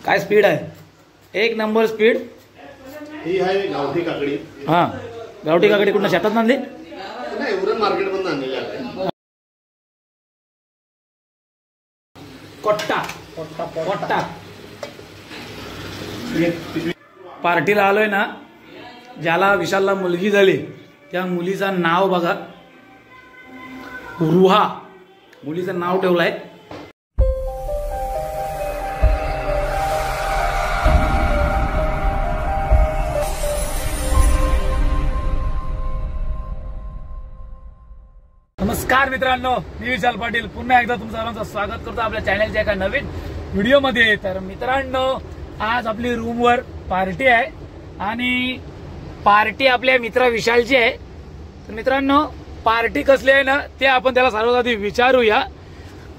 काय स्पीड आहे, एक नंबर स्पीड। ही आहे गावठी काकडी। हा, गावठी काकडी कुठं शेतात आणली? नाही, उरण मार्केट मधून आणलेली आहे। कोट्टा कोट्टा कोट्टा। पार्टीला आलोय ना, ज्याला विशालला मुलगी झाली त्या मुलीचं नाव बघा, रुहा मुलीचं नाव ठेवलंय। नमस्कार मित्रांनो, मी विशाल पाटील पुन्हा एकदा तुमचं सर्वांचं स्वागत करतो आपल्या चॅनलच्या एका नवीन व्हिडिओमध्ये। तर मित्रांनो, आज आपली रूमवर पार्टी आहे आणि पार्टी आपल्या मित्र विशालची आहे। तर मित्रांनो, पार्टी कसली आहे ना ते आपण त्याला सर्वात आधी विचारूया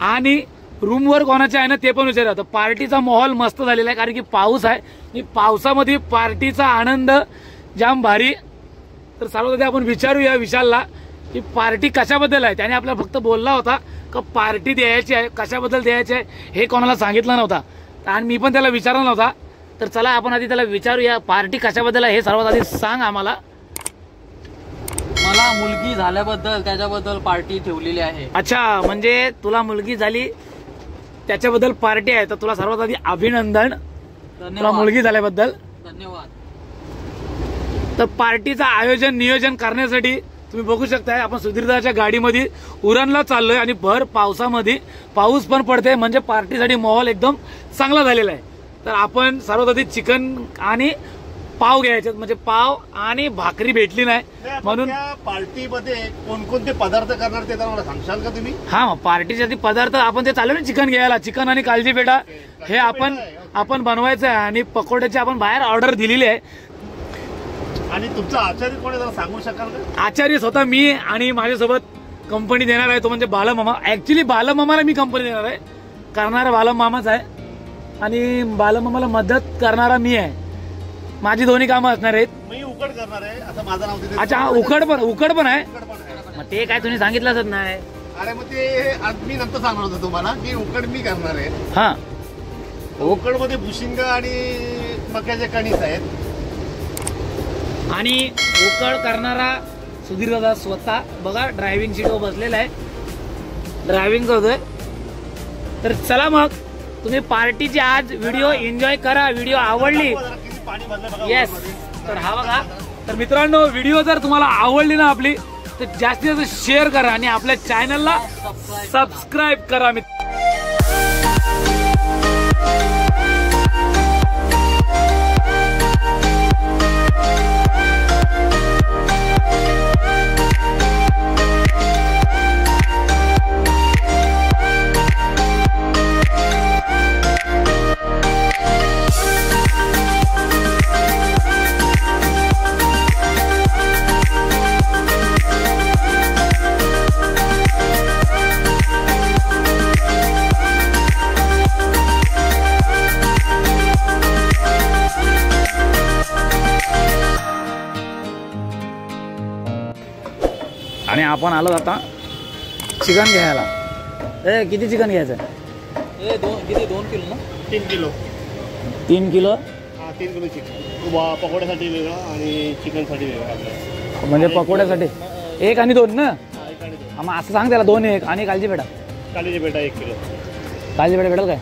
आणि रूमवर कोणाचे आहे ना ते पण विचारूया। तर पार्टीचा माहोल मस्त झालेला आहे कारण की पाऊस आहे आणि पावसामध्ये पार्टीचा आनंद जाम भारी। तर सर्वात आधी आपण विचारूया विशालला की पार्टी कशाबद्दल आहे। त्याने आपल्याला फक्त बोलला होता की पार्टी द्यायची आहे, कशाबद्दल द्यायची आहे हे कोणाला सांगितलं नव्हता आणि मी पण त्याला विचारलं नव्हता। तर चला आपण आधी त्याला विचारूया पार्टी कशाबद्दल आहे हे सर्वात आधी सांग आम्हाला। मला मुलगी झाल्याबद्दल त्याच्याबद्दल पार्टी ठेवलेली आहे। अच्छा, म्हणजे तुला मुलगी झाली त्याच्याबद्दल पार्टी आहे। तर तुला सर्वात आधी अभिनंदन, तुला मुलगी झाल्याबद्दल धन्यवाद। तर पार्टीचं आयोजन नियोजन करण्यासाठी तुम्ही बघू शकताय आपण सुधीरदाच्या गाडीमध्ये उरणला चाललोय आणि भर पावसामध्ये पाऊस पण पडते, म्हणजे पार्टीसाठी माहोल एकदम चांगला झालेला आहे। तर आपण सर्वात आधी चिकन आणि पाव घ्यायचे, म्हणजे पाव आणि भाकरी भेटली नाही म्हणून पार्टीमध्ये कोणकोणते पदार्थ करणार ते तर मला सांगशाल का तुम्ही? हा, पार्टीसाठी पदार्थ आपण ते चालू ना चिकन घ्यायला, चिकन आणि कालजी पेठा हे आपण बनवायचं आहे आणि पकोड्याची आपण बाहेर ऑर्डर दिलेली आहे। आणि तुमचा आचार्य कोण आहे जरा सांगू शकाल का? आचार्य स्वतः मी आणि माझ्यासोबत कंपनी देणार आहे तो म्हणजे बालमामा। ऍक्च्युली बालमामाला मी कंपनी देणार आहे, करणारा बालमामाच आहे आणि बालमामाला मदत करणारा मी आहे। माझी दोन्ही कामं असणार आहेत। मी उकड करणार आहे असं माझं नाव तिथे। अच्छा, उकड पण आहे। मग ते काय तुम्ही सांगितलंच नाही? अरे मग ते आज मी नंतर सांगणार होतो तुम्हाला की उकड मी करणार आहे। हा, उकड मध्ये भुशिंग आणि मक्याचे कणीस आहेत आणि उकड करणारा सुधीर दादा स्वतः बघा ड्रायव्हिंग सीटवर बसलेला आहे, ड्रायव्हिंग करतोय। तर चला मग तुम्ही पार्टीची आज व्हिडिओ एन्जॉय करा। व्हिडिओ आवडली येस तर हा बघा। तर मित्रांनो, व्हिडिओ जर तुम्हाला आवडली ना आपली तर जास्तीत जास्त शेअर करा आणि आपल्या चॅनलला सबस्क्राईब करा। आणि आपण आलो आता चिकन घ्यायला। किती चिकन घ्यायचं? किती 2 किलो ना? 3 किलो। 3 किलो? हा, 3 किलो चिकन। पकोड्यासाठी वेगळा आणि चिकनसाठी वेगळा। म्हणजे पकोड्यासाठी 1 आणि 2 ना? मग असं सांग त्याला 2 1 आणि कालजी पेठा। कालीची पेठा 1 किलो। कालजी पेठा भेटेल काय?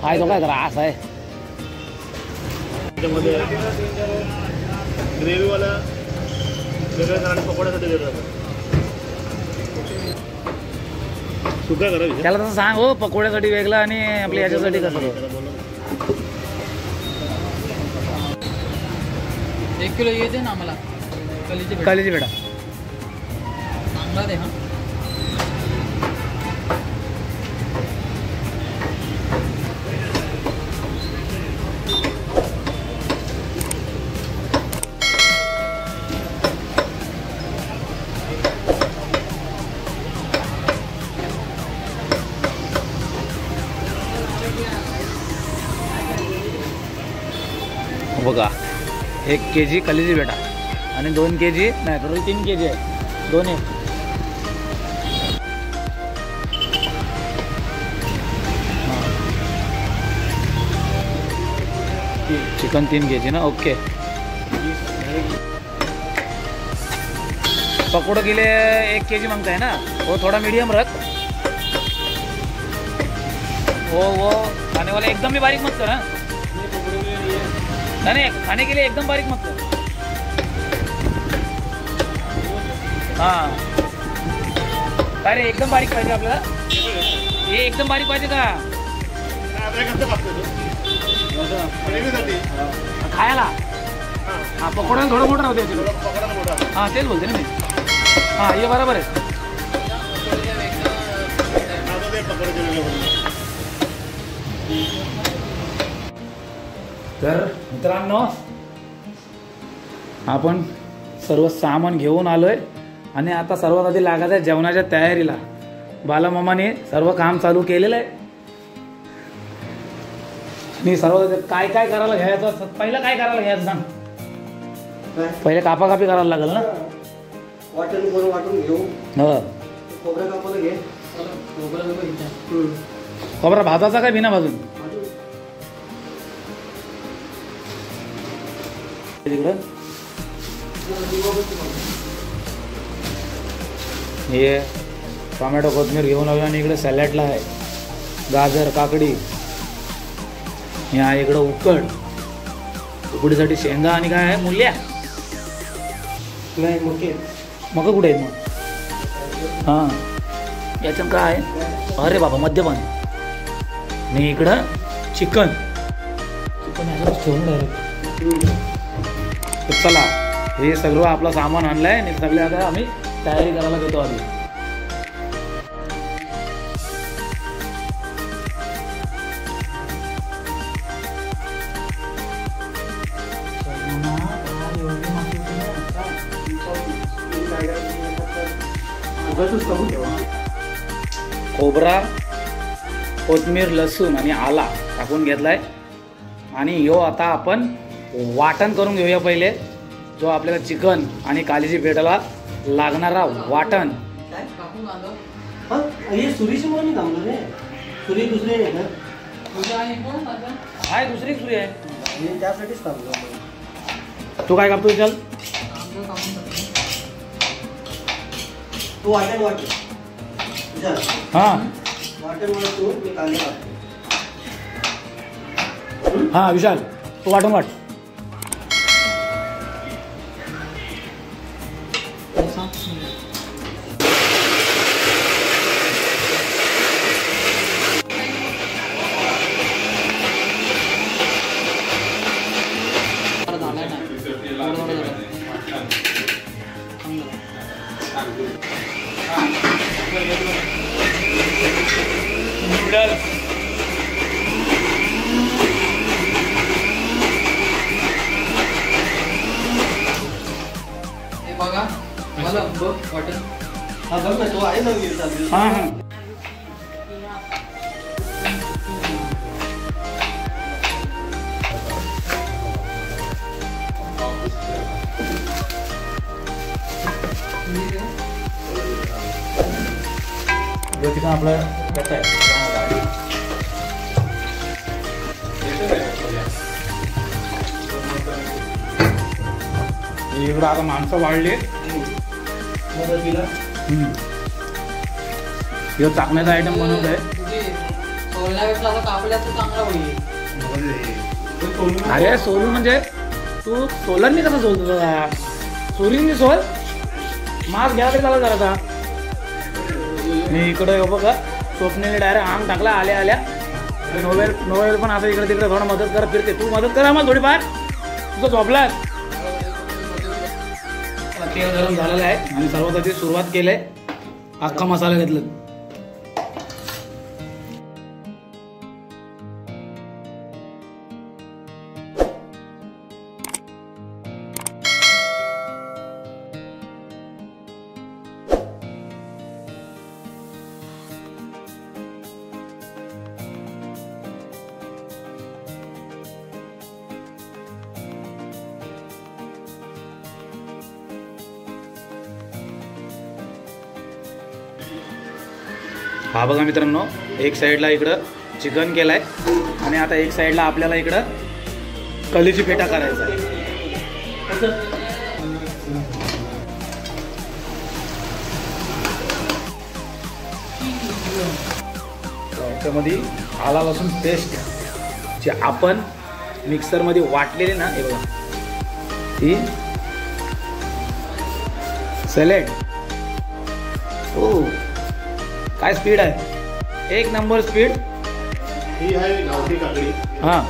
हाय तो काय करा असं आहे त्याच्यामध्ये ग्रेव्हीवाला वेगळं आणि पकोड्यासाठी वेगळं। सुका करा त्याला तसं सांग हो, पकोड्यासाठी वेगळं आणि आपल्या याच्यासाठी कसं? 1 किलो येते ना आम्हाला कालीची पेठा चांगला दे। हा, बघा 1 kg कलेजी पेठा आणि 2 kg नाही टोटल 3 kg आहे दोन्ही। चिकन 3 के ना. ओके. पकोड़े के लिए 1 kg मांगता है ना, वो थोड़ा मीडियम रख. वो खाने वाले एकदम भी बारीक मत कर. नहीं, खाने के लिए एकदम बारीक मत कर. हाँ, अरे एकदम बारीक पाहिजे आपल्याला. हे एकदम बारीक पाहिजे का खायला? हां, पकोडा थोडं मोठं राहते. हां, तेच बोलते ना मी. हां, हे बरोबर आहे. तर मित्रांनो, आपण सर्व सामान घेऊन आलोय आणि आता सर्वात आधी लागायचं आहे जेवणाच्या तयारीला. बालामामाने सर्व काम चालू केलेलं आहे आणि सर्व काय काय करायला घ्यायचं. पहिलं काय करायला घ्यायचं सांग. पहिले कापाकापी करायला लागेल ना. वाटण करून वाटून घेऊ. हो, खोबरं कापायला घे. खोबरा भाजाचा काय बिना भाजून? तिकडं हे टोमॅटो कोथिंबीर घेऊन आलो आणि इकडे सॅलडला आहे गाजर काकडी. ह्या इकडं उकडीसाठी शेंगा आणि काय आहे मूल्या. नाही मोठे मग कुठे आहेत मग? हां, याच्यात काय आहे? अरे बाबा मद्यपान. आणि इकडं चिकन याच्यात ठेवून डायरेक्ट. चला, हे सगळं आपलं सामान आणलंय आणि सगळे आता आम्ही तयारी करायला घेतो आधी. खोबरा कोथिंबीर लसूण आणि आला टाकून घेतलाय आणि ह्यो आता आपण वाटण करून घेऊया. पहिले जो आपल्याला चिकन आणि कालीची पेटाला लागणारा वाटण. सुरीची म्हणून थांबलो रे. सुरी दुसरी आहे ना. हाय, दुसरी सुरी आहे. त्यासाठीच थांबलो. तू काय कापतो चल? तू वाटण वाट. हां वाटण वाटतो मी कांदे कापतो. हां विशाल, तू वाटून वाट. बघा मला बघ वाटण. हा बघ ना, तो आहे ना वीर. हां हां, चिकन आपलं कसं आहे. इकडं आता माणसं वाढली. मदतीला हे चाकण्याचा आयटम बनवतोय. अरे सोलू म्हणजे तू सोलरनी कसं सोलतो? सोलींनी सोल मास घ्या तरी चालत जरा. मी इकडे येऊ बघा, स्वप्नेने डायरेक्ट आंग टाकला आल्या आल्या. नोवेल पण आता इकडे तिकडे थोडं मदत करत फिरते. तू मदत कर आम्हाला थोडीफार, तुझं झोपलास. तेल गरम झालेलं आहे आणि सर्वात आधी सुरुवात केली आहे. अख्खा मसाला घेतला. हा बघा मित्रांनो, एक साईडला इकडं चिकन केलं आहे आणि आता एक साईडला आपल्याला इकडं कलीची पेटा करायचा आहे. त्यामध्ये आला लसूण पेस्ट जी आपण मिक्सरमध्ये वाटलेली ना, हे बघा ही सॅलेड. हो काय स्पीड आहे, एक नंबर स्पीड. ही आहे गावठी काकडी. हां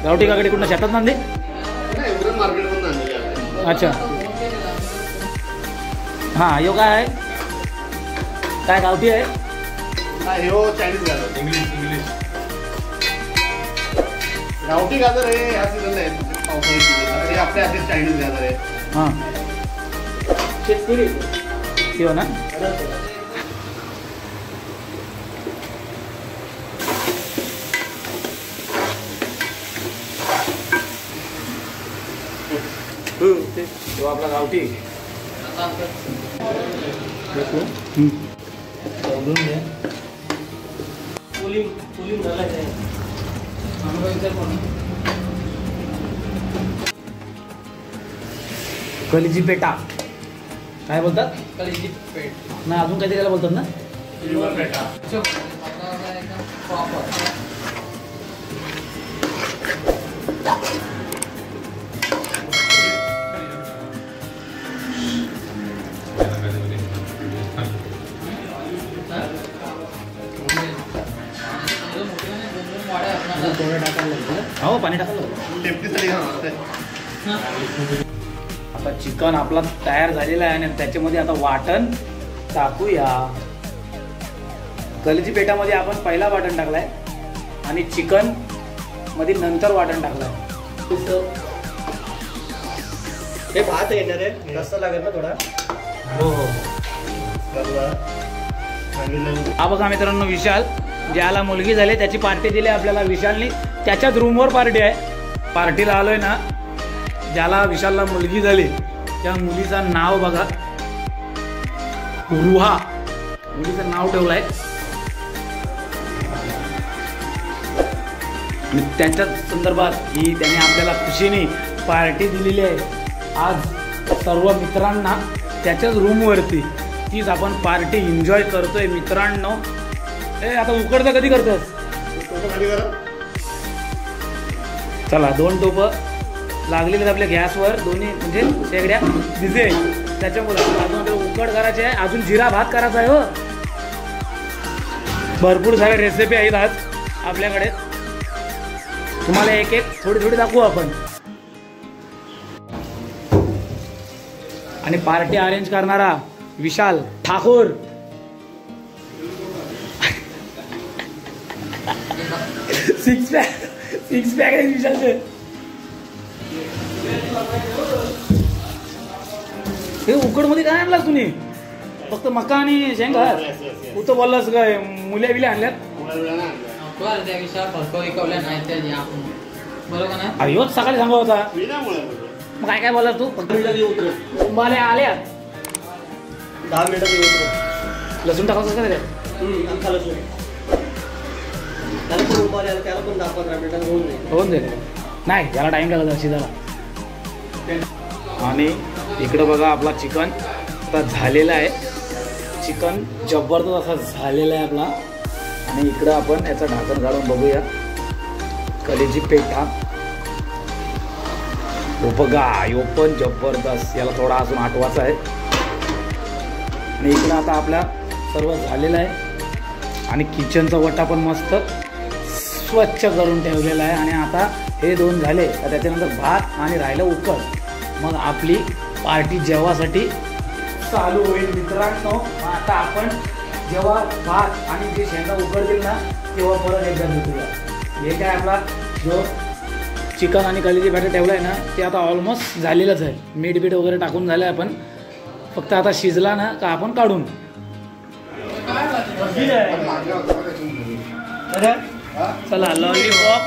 गावठी काकडी कुठं शेतात नांदे? नाही, उरण मार्केटमधून आणलेली आहे. अच्छा हां यो काय आहे, काय गावठी आहे? हा हो चायनीज गाजर. इंग्लिश गावठी गाजर आहे ह्या सीझनला आहे, पावसाळी सीझनला. हे आपल्या हाती चायनीज गाजर आहे. हां शेतकरी हो ना. तो आपला गावठी कलीची पेटा काय बोलतात? कलीची पेट ना अजून काहीतरी त्याला बोलतात ना. हिरवा पेटा. हो पाणी टाकलं. लेफ्टीसाठी घालते. आता चिकन आपला तयार झालेला आहे आणि त्याच्यामध्ये आता वाटण टाकूया. कलीची पेटामध्ये आपण पहिला वाटण टाकलाय आणि चिकन मध्ये नंतर वाटण टाकलाय. हे भात येणार आहे, रस्सा लागेल ना थोडा. हो हो. हा बघा मित्रांनो, विशाल ज्याला मुलगी झाली त्याची पार्टी दिली आपल्याला विशालनी. त्याच्याच रूमवर पार्टी आहे. पार्टीला आलोय ना, ज्याला विशालला मुलगी झाली त्या मुलीचं नाव बघा, रुहा मुलीचं नाव ठेवलंय. आणि त्यांच्या संदर्भात ही त्याने आपल्याला खुशीने पार्टी दिलेली आहे आज सर्व मित्रांना त्याच्याच रूमवरती. तीच आपण पार्टी एन्जॉय करतोय मित्रांनो. ए आता उकडतं कधी करतोस? चला 2 टोपं लागलेले आपल्या गॅसवर, दोन्ही म्हणजे शेगड्या भिजे. त्याच्यामुळे अजून उकड करायची आहे, अजून जिरा भात करायचा आहे. हो भरपूर साऱ्या रेसिपी आहेत आज आपल्याकडे, तुम्हाला एक एक थोडी थोडी दाखवू आपण. आणि पार्टी अरेंज करणारा विशाल ठाकूर. सिक्स पॅक आहे विशालचे. हे उकडमध्ये काय आणलास तुम्ही? फक्त मका आणि शेंगा. तू तर बोललास काय मुल्या बिल्या आणल्यात? अयोच सकाळी सांगा होता. मग काय काय बोलला तू? फक्त मला आल्या 10 मिनिटात येऊ. लसूण टाकायचं का अख्खा लसूण त्याला पण उभार यायला, त्याला पण 10-15 मिनिटात होऊन जाईल. होऊन जाईल. नाही याला टाइम लागला शिजायला. आणि इकडं बघा आपला चिकन आता झालेला आहे. चिकन जबरदस्त असा झालेला आहे आपला. आणि इकडं आपण याचं ढाकण काढून बघूया. कलीची पेठा बघा, यो पण जबरदस्त. याला थोडा अजून आठवायचा आहे. आणि इकडं आता आपला सर्व झालेलं आहे. आणि किचनचा वटा पण मस्त स्वच्छ करून ठेवलेला आहे. आणि आता हे 2 झाले तर त्याच्यानंतर भात आणि राहिलं उकड. मग आपली पार्टी जेवासाठी चालू होईल मित्रांनो. आता आपण जेव्हा भात आणि जे शेंगा उकडतील ना तेव्हा परत एकदा भेटूया. हे काय आपला जो चिकन आणि कलीची पेटा ठेवला आहे ना ते आता ऑलमोस्ट झालेलंच आहे. मीठ बीठ वगैरे टाकून झालं आहे आपण. फक्त आता शिजला ना का आपण काढून. चला लॉलीपॉप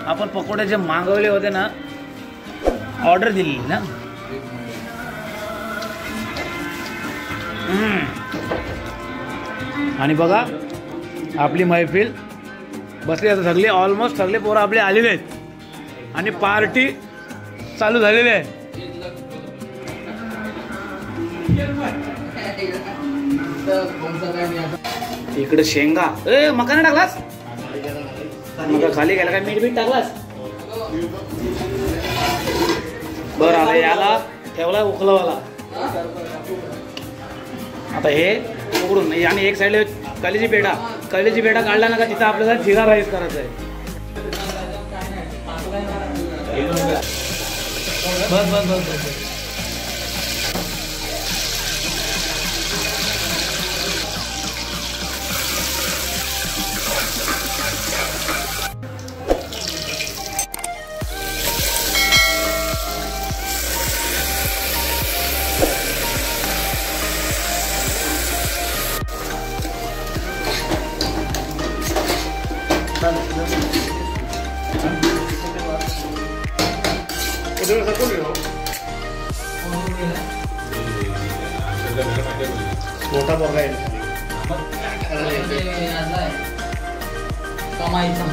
आपण पकोडे जे मागवले होते ना, ऑर्डर दिलेली ना. आणि बघा आपली मैफिल बसली आता. सगळे ऑलमोस्ट सगळे पोरं आपले आलेले आहेत आणि पार्टी चालू झालेले आहे. इकडे शेंगा मका नाही टाकलास मका खाली गेला काय मीठ टाकलास बरं आता याला ठेवला उकलवाला आता हे उघडून आणि एक साईडला कलेजी पेढा काढला ना का तिथं आपल्याला जिरा राईस करायचा आहे. बस बस बस बस मोठा बघा आहे कमाईचा